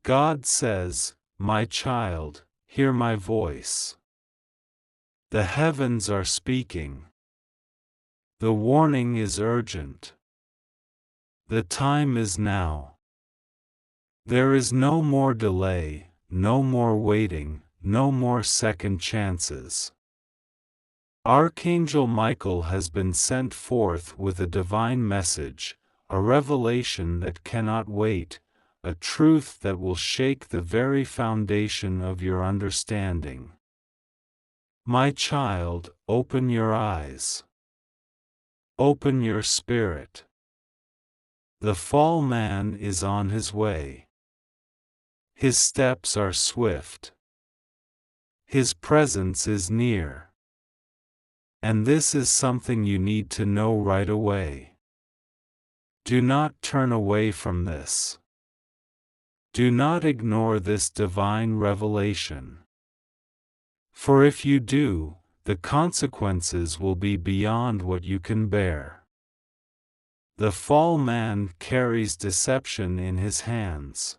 God says, "My child, hear my voice." The heavens are speaking. The warning is urgent. The time is now. There is no more delay, no more waiting, no more second chances. Archangel Michael has been sent forth with a divine message, a revelation that cannot wait, a truth that will shake the very foundation of your understanding. My child, open your eyes. Open your spirit. The fall man is on his way. His steps are swift. His presence is near. And this is something you need to know right away. Do not turn away from this. Do not ignore this divine revelation. For if you do, the consequences will be beyond what you can bear. The fall man carries deception in his hands.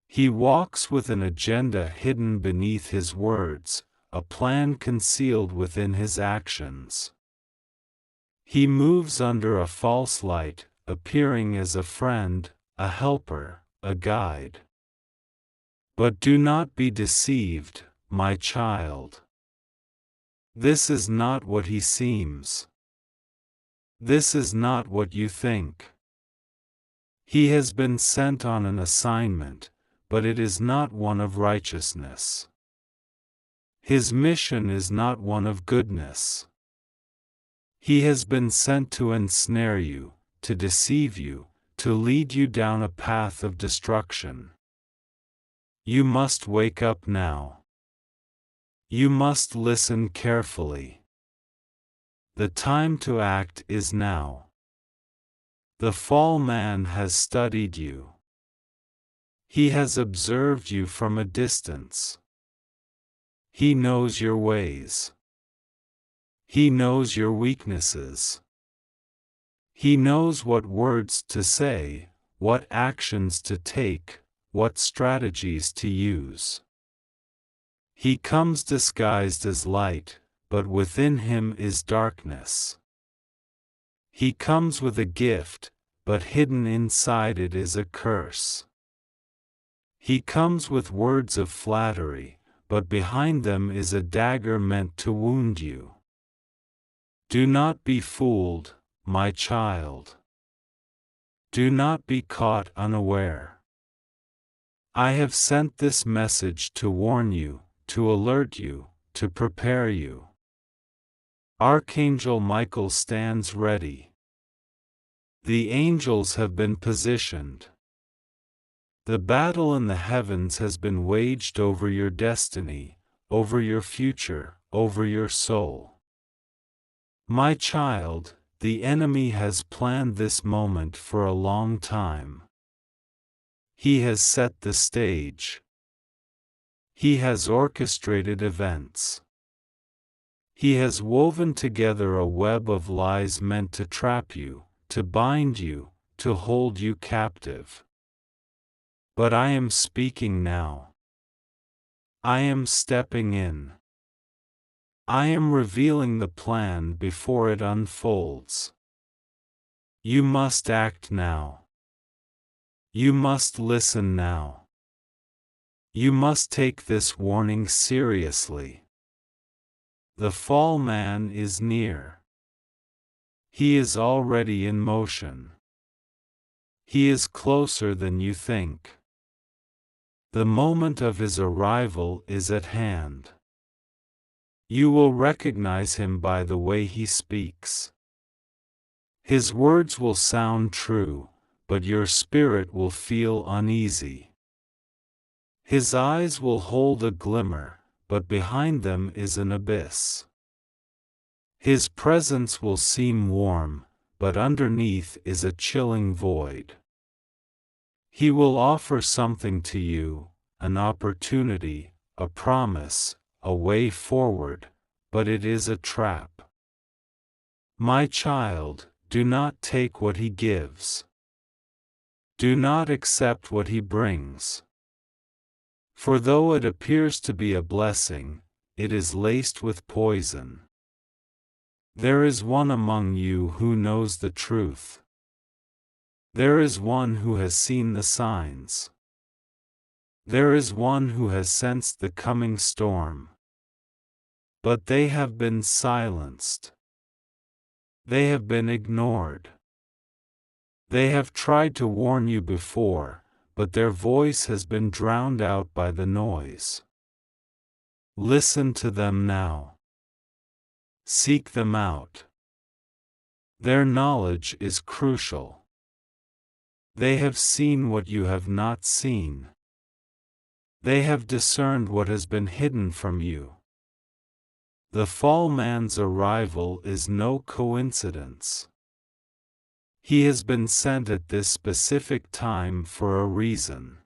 He walks with an agenda hidden beneath his words, a plan concealed within his actions. He moves under a false light, appearing as a friend, a helper, a guide. But do not be deceived, my child. This is not what he seems. This is not what you think. He has been sent on an assignment, but it is not one of righteousness. His mission is not one of goodness. He has been sent to ensnare you, to deceive you, to lead you down a path of destruction. You must wake up now. You must listen carefully. The time to act is now. The fall man has studied you. He has observed you from a distance. He knows your ways. He knows your weaknesses. He knows what words to say, what actions to take, what strategies to use. He comes disguised as light, but within him is darkness. He comes with a gift, but hidden inside it is a curse. He comes with words of flattery, but behind them is a dagger meant to wound you. Do not be fooled, my child. Do not be caught unaware. I have sent this message to warn you, to alert you, to prepare you. Archangel Michael stands ready. The angels have been positioned. The battle in the heavens has been waged over your destiny, over your future, over your soul. My child, the enemy has planned this moment for a long time. He has set the stage. He has orchestrated events. He has woven together a web of lies meant to trap you, to bind you, to hold you captive. But I am speaking now. I am stepping in. I am revealing the plan before it unfolds. You must act now. You must listen now. You must take this warning seriously. The fall man is near. He is already in motion. He is closer than you think. The moment of his arrival is at hand. You will recognize him by the way he speaks. His words will sound true, but your spirit will feel uneasy. His eyes will hold a glimmer, but behind them is an abyss. His presence will seem warm, but underneath is a chilling void. He will offer something to you, an opportunity, a promise, a way forward, but it is a trap. My child, do not take what he gives. Do not accept what he brings. For though it appears to be a blessing, it is laced with poison. There is one among you who knows the truth. There is one who has seen the signs. There is one who has sensed the coming storm. But they have been silenced. They have been ignored. They have tried to warn you before, but their voice has been drowned out by the noise. Listen to them now. Seek them out. Their knowledge is crucial. They have seen what you have not seen. They have discerned what has been hidden from you. The fall man's arrival is no coincidence. He has been sent at this specific time for a reason.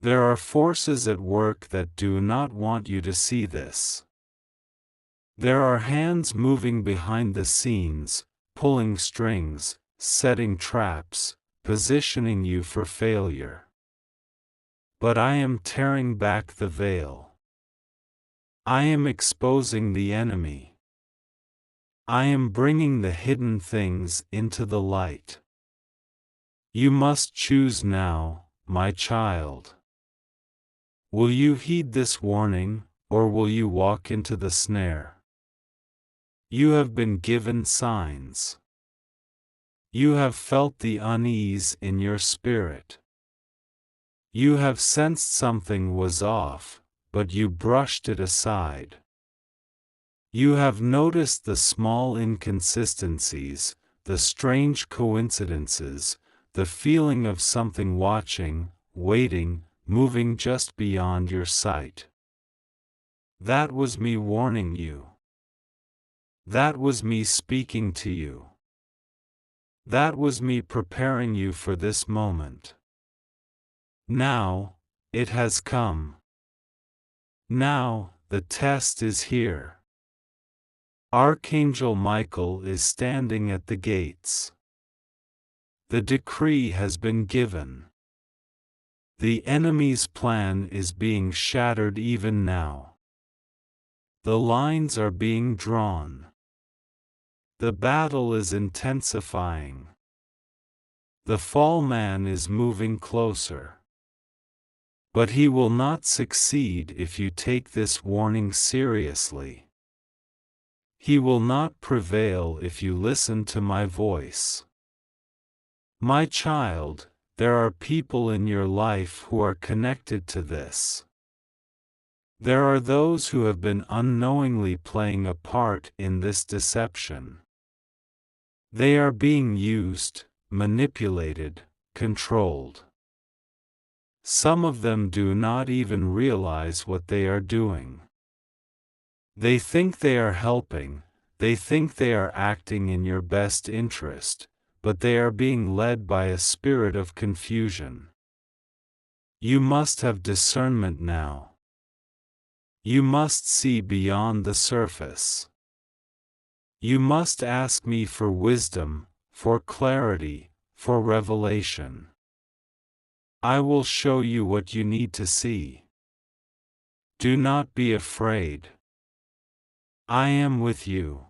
There are forces at work that do not want you to see this. There are hands moving behind the scenes, pulling strings, setting traps, positioning you for failure. But I am tearing back the veil. I am exposing the enemy. I am bringing the hidden things into the light. You must choose now, my child. Will you heed this warning, or will you walk into the snare? You have been given signs. You have felt the unease in your spirit. You have sensed something was off, but you brushed it aside. You have noticed the small inconsistencies, the strange coincidences, the feeling of something watching, waiting, moving just beyond your sight. That was me warning you. That was me speaking to you. That was me preparing you for this moment. Now, it has come. Now, the test is here. Archangel Michael is standing at the gates. The decree has been given. The enemy's plan is being shattered even now. The lines are being drawn. The battle is intensifying. The fall man is moving closer. But he will not succeed if you take this warning seriously. He will not prevail if you listen to my voice. My child, there are people in your life who are connected to this. There are those who have been unknowingly playing a part in this deception. They are being used, manipulated, controlled. Some of them do not even realize what they are doing. They think they are helping, they think they are acting in your best interest, but they are being led by a spirit of confusion. You must have discernment now. You must see beyond the surface. You must ask me for wisdom, for clarity, for revelation. I will show you what you need to see. Do not be afraid. I am with you.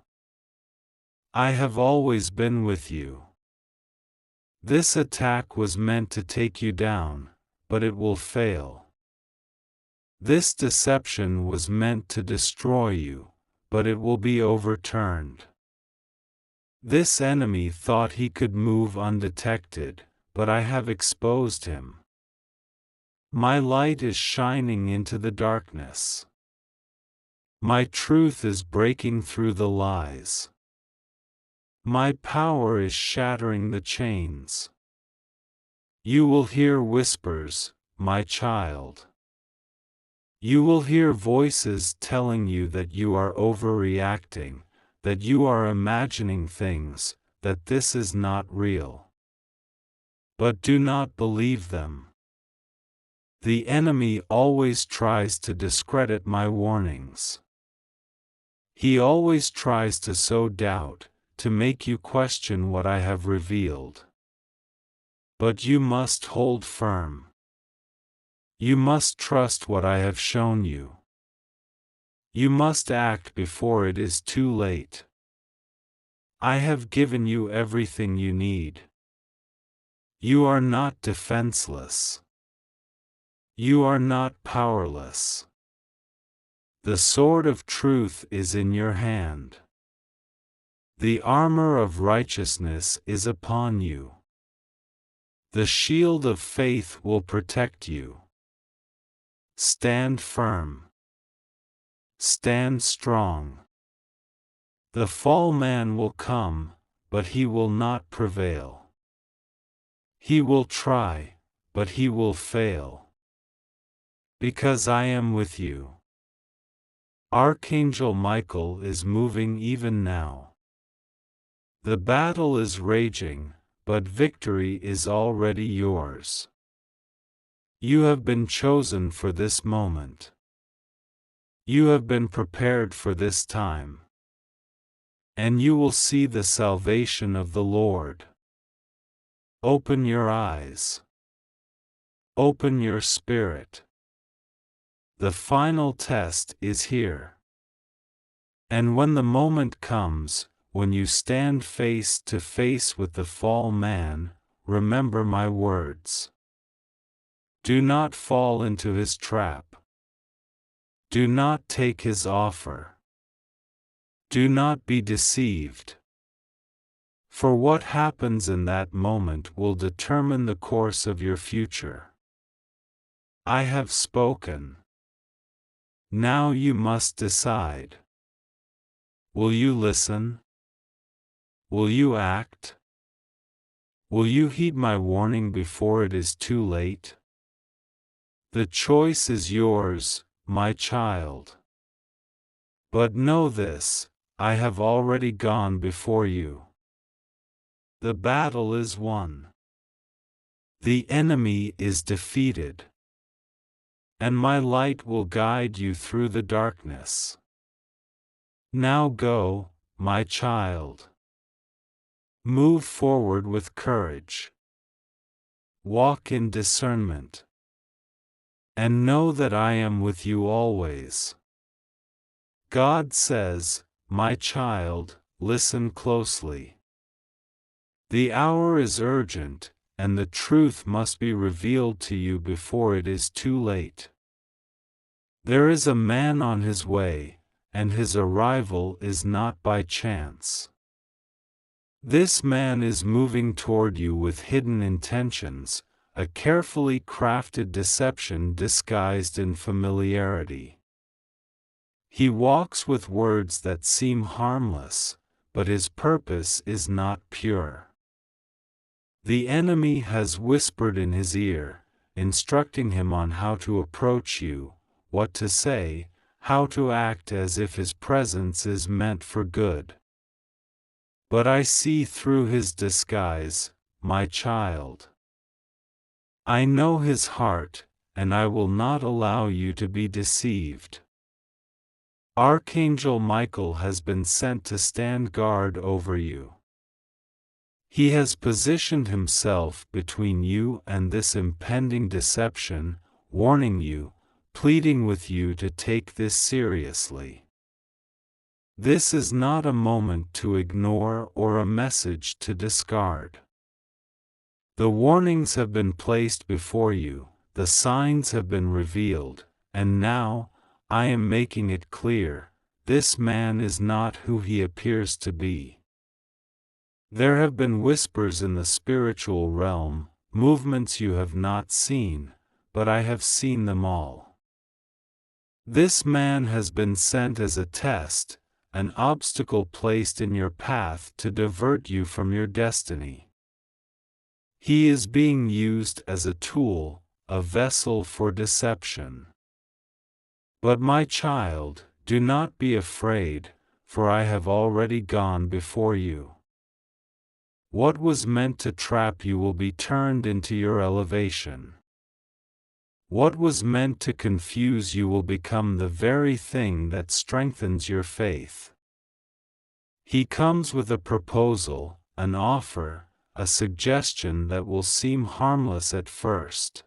I have always been with you. This attack was meant to take you down, but it will fail. This deception was meant to destroy you, but it will be overturned. This enemy thought he could move undetected, but I have exposed him. My light is shining into the darkness. My truth is breaking through the lies. My power is shattering the chains. You will hear whispers, my child. You will hear voices telling you that you are overreacting, that you are imagining things, that this is not real. But do not believe them. The enemy always tries to discredit my warnings. He always tries to sow doubt, to make you question what I have revealed. But you must hold firm. You must trust what I have shown you. You must act before it is too late. I have given you everything you need. You are not defenseless. You are not powerless. The sword of truth is in your hand. The armor of righteousness is upon you. The shield of faith will protect you. Stand firm. Stand strong. The fall man will come, but he will not prevail. He will try, but he will fail. Because I am with you. Archangel Michael is moving even now. The battle is raging, but victory is already yours. You have been chosen for this moment. You have been prepared for this time. And you will see the salvation of the Lord. Open your eyes. Open your spirit. The final test is here. And when the moment comes, when you stand face to face with the fall man, remember my words. Do not fall into his trap. Do not take his offer. Do not be deceived. For what happens in that moment will determine the course of your future. I have spoken. Now you must decide. Will you listen? Will you act? Will you heed my warning before it is too late? The choice is yours, my child. But know this, I have already gone before you. The battle is won. The enemy is defeated. And my light will guide you through the darkness. Now go, my child. Move forward with courage. Walk in discernment. And know that I am with you always. God says, my child, listen closely. The hour is urgent, and the truth must be revealed to you before it is too late. There is a man on his way, and his arrival is not by chance. This man is moving toward you with hidden intentions, a carefully crafted deception disguised in familiarity. He walks with words that seem harmless, but his purpose is not pure. The enemy has whispered in his ear, instructing him on how to approach you, what to say, how to act as if his presence is meant for good. But I see through his disguise, my child. I know his heart, and I will not allow you to be deceived. Archangel Michael has been sent to stand guard over you. He has positioned himself between you and this impending deception, warning you, pleading with you to take this seriously. This is not a moment to ignore or a message to discard. The warnings have been placed before you, the signs have been revealed, and now, I am making it clear, this man is not who he appears to be. There have been whispers in the spiritual realm, movements you have not seen, but I have seen them all. This man has been sent as a test, an obstacle placed in your path to divert you from your destiny. He is being used as a tool, a vessel for deception. But my child, do not be afraid, for I have already gone before you. What was meant to trap you will be turned into your elevation. What was meant to confuse you will become the very thing that strengthens your faith. He comes with a proposal, an offer, a suggestion that will seem harmless at first.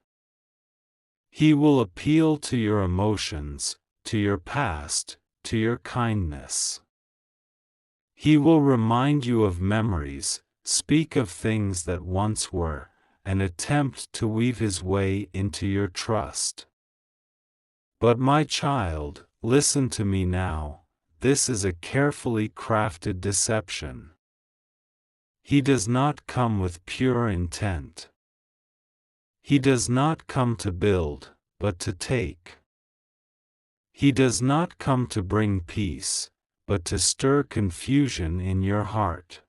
He will appeal to your emotions, to your past, to your kindness. He will remind you of memories, speak of things that once were, and attempt to weave his way into your trust. But my child, listen to me now, this is a carefully crafted deception. He does not come with pure intent. He does not come to build, but to take. He does not come to bring peace, but to stir confusion in your heart.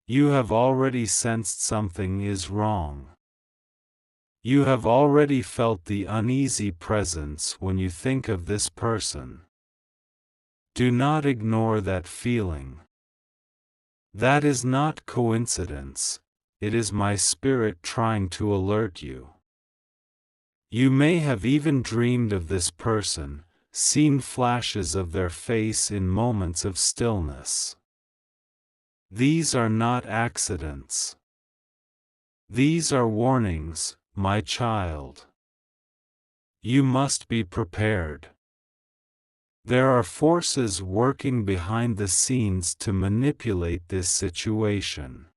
You have already sensed something is wrong. You have already felt the uneasy presence when you think of this person. Do not ignore that feeling. That is not coincidence, it is my spirit trying to alert you. You may have even dreamed of this person, seen flashes of their face in moments of stillness. These are not accidents. These are warnings, my child. You must be prepared. There are forces working behind the scenes to manipulate this situation.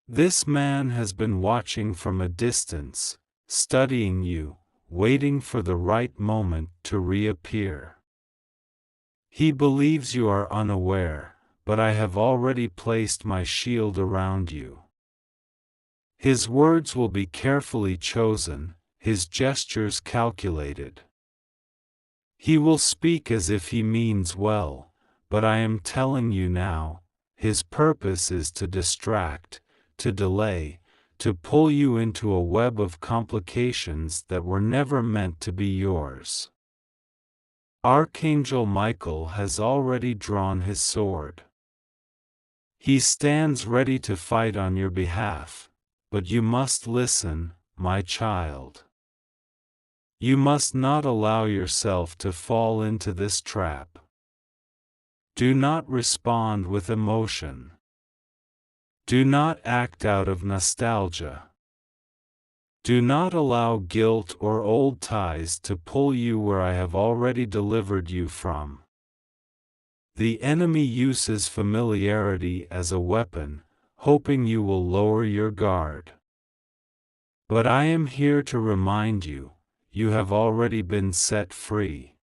This man has been watching from a distance, studying you, waiting for the right moment to reappear. He believes you are unaware, but I have already placed my shield around you. His words will be carefully chosen, his gestures calculated. He will speak as if he means well, but I am telling you now, his purpose is to distract, to delay, to pull you into a web of complications that were never meant to be yours. Archangel Michael has already drawn his sword. He stands ready to fight on your behalf. But you must listen, my child. You must not allow yourself to fall into this trap. Do not respond with emotion. Do not act out of nostalgia. Do not allow guilt or old ties to pull you where I have already delivered you from. The enemy uses familiarity as a weapon, hoping you will lower your guard. But I am here to remind you, you have already been set free.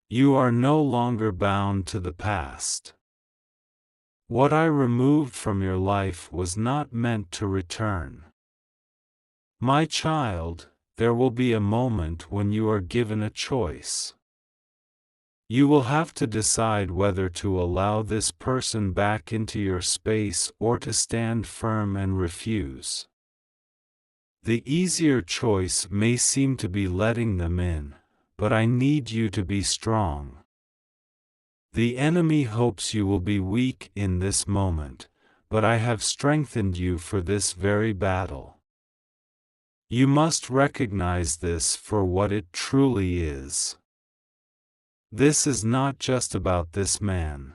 You are no longer bound to the past. What I removed from your life was not meant to return. My child, there will be a moment when you are given a choice. You will have to decide whether to allow this person back into your space or to stand firm and refuse. The easier choice may seem to be letting them in, but I need you to be strong. The enemy hopes you will be weak in this moment, but I have strengthened you for this very battle. You must recognize this for what it truly is. This is not just about this man.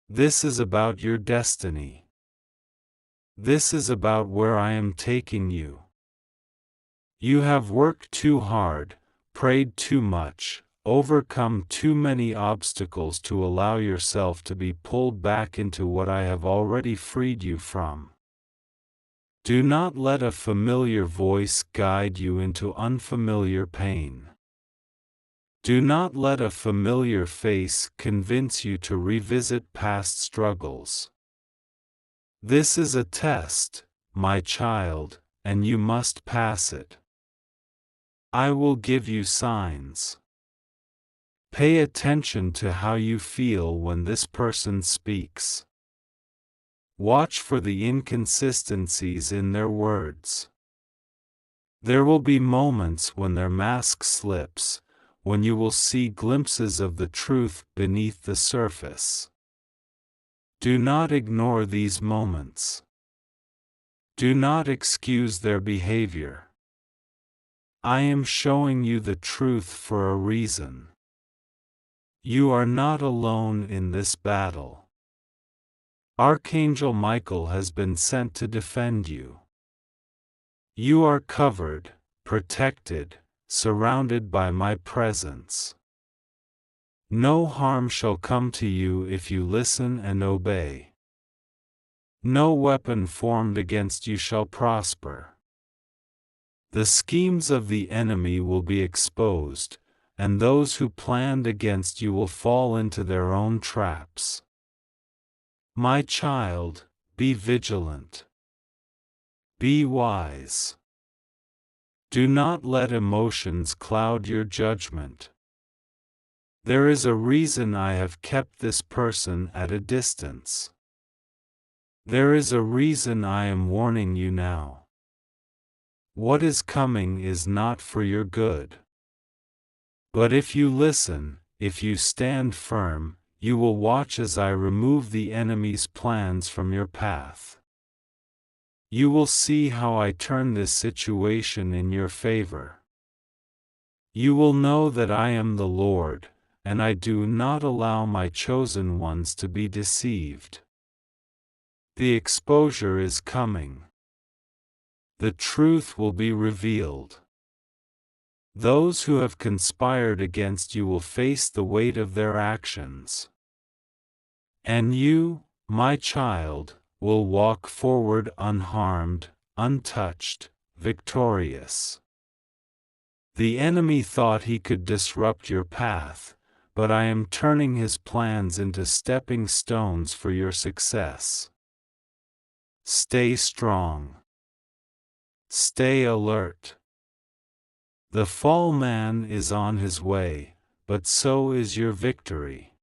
This is about your destiny. This is about where I am taking you. You have worked too hard, prayed too much, overcome too many obstacles to allow yourself to be pulled back into what I have already freed you from. Do not let a familiar voice guide you into unfamiliar pain. Do not let a familiar face convince you to revisit past struggles. This is a test, my child, and you must pass it. I will give you signs. Pay attention to how you feel when this person speaks. Watch for the inconsistencies in their words. There will be moments when their mask slips, when you will see glimpses of the truth beneath the surface. Do not ignore these moments. Do not excuse their behavior. I am showing you the truth for a reason. You are not alone in this battle. Archangel Michael has been sent to defend you. You are covered, protected, surrounded by my presence. No harm shall come to you if you listen and obey. No weapon formed against you shall prosper. The schemes of the enemy will be exposed, and those who planned against you will fall into their own traps. My child, be vigilant. Be wise. Do not let emotions cloud your judgment. There is a reason I have kept this person at a distance. There is a reason I am warning you now. What is coming is not for your good. But if you listen, if you stand firm, you will watch as I remove the enemy's plans from your path. You will see how I turn this situation in your favor. You will know that I am the Lord, and I do not allow my chosen ones to be deceived. The exposure is coming. The truth will be revealed. Those who have conspired against you will face the weight of their actions. And you, my child, will walk forward unharmed, untouched, victorious. The enemy thought he could disrupt your path, but I am turning his plans into stepping stones for your success. Stay strong. Stay alert. The fall man is on his way, but so is your victory.